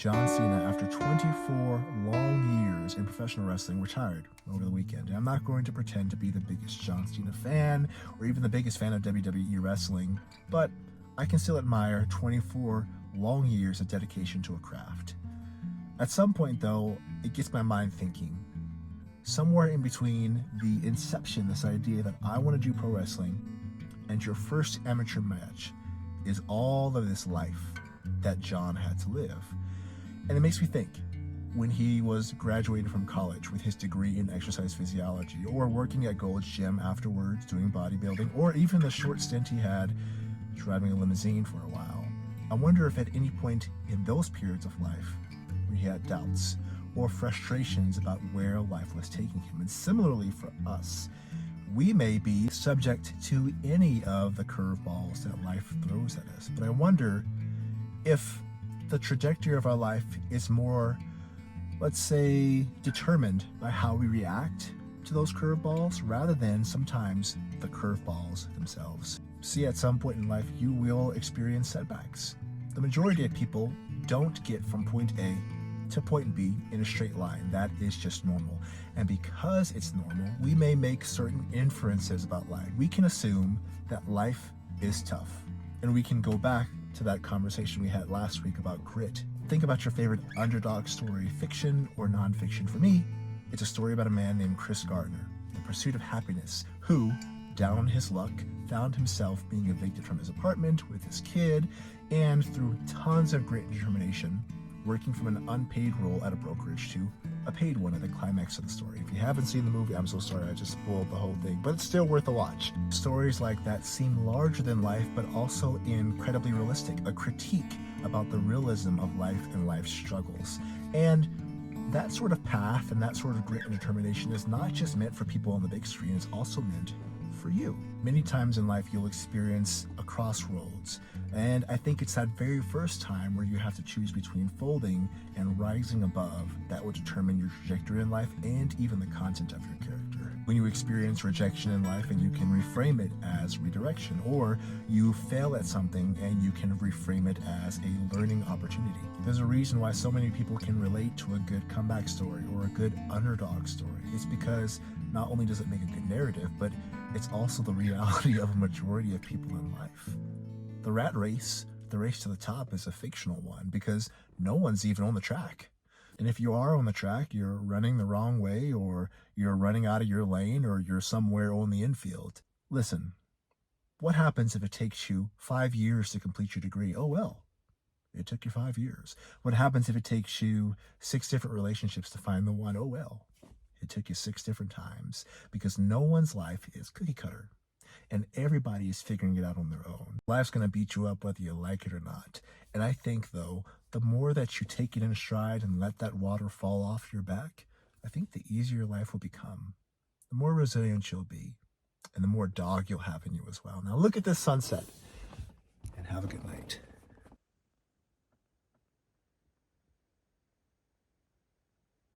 John Cena, after 24 long years in professional wrestling, retired over the weekend. And I'm not going to pretend to be the biggest John Cena fan or even the biggest fan of WWE wrestling, but I can still admire 24 long years of dedication to a craft. At some point, though, it gets my mind thinking. Somewhere in between the inception, this idea that I want to do pro wrestling, and your first amateur match is all of this life that John had to live. And it makes me think, when he was graduating from college with his degree in exercise physiology, or working at Gold's Gym afterwards doing bodybuilding, or even the short stint he had driving a limousine for a while, I wonder if at any point in those periods of life where he had doubts or frustrations about where life was taking him. And similarly for us, we may be subject to any of the curveballs that life throws at us. But I wonder if the trajectory of our life is more, let's say, determined by how we react to those curveballs rather than sometimes the curveballs themselves. See, at some point in life, you will experience setbacks. The majority of people don't get from point A to point B in a straight line. That is just normal. And because it's normal, we may make certain inferences about life. We can assume that life is tough. And we can go back to that conversation we had last week about grit. Think about your favorite underdog story, fiction or nonfiction. For me, it's a story about a man named Chris Gardner, The Pursuit of Happiness, who, down on his luck, found himself being evicted from his apartment with his kid, and through tons of grit and determination, working from an unpaid role at a brokerage to a paid one at the climax of the story. If you haven't seen the movie, I'm so sorry, I just spoiled the whole thing, but it's still worth a watch. Stories like that seem larger than life, but also incredibly realistic, a critique about the realism of life and life's struggles. And that sort of path and that sort of grit and determination is not just meant for people on the big screen, it's also meant for you. Many times in life, you'll experience a crossroads. And I think it's that very first time where you have to choose between folding and rising above that will determine your trajectory in life and even the content of your character. When you experience rejection in life and you can reframe it as redirection, or you fail at something and you can reframe it as a learning opportunity. There's a reason why so many people can relate to a good comeback story or a good underdog story. It's because not only does it make a good narrative, but it's also the reality of a majority of people in life. The rat race, the race to the top, is a fictional one because no one's even on the track. And if you are on the track, you're running the wrong way, or you're running out of your lane, or you're somewhere on the infield. Listen, what happens if it takes you 5 years to complete your degree? Oh well, it took you 5 years. What happens if it takes you 6 different relationships to find the one? Oh well, it took you 6 different times, because no one's life is cookie cutter. And everybody is figuring it out on their own. Life's going to beat you up whether you like it or not. And I think, though, the more that you take it in stride and let that water fall off your back, I think the easier life will become. The more resilient you'll be, and the more dog you'll have in you as well. Now look at this sunset, and have a good night.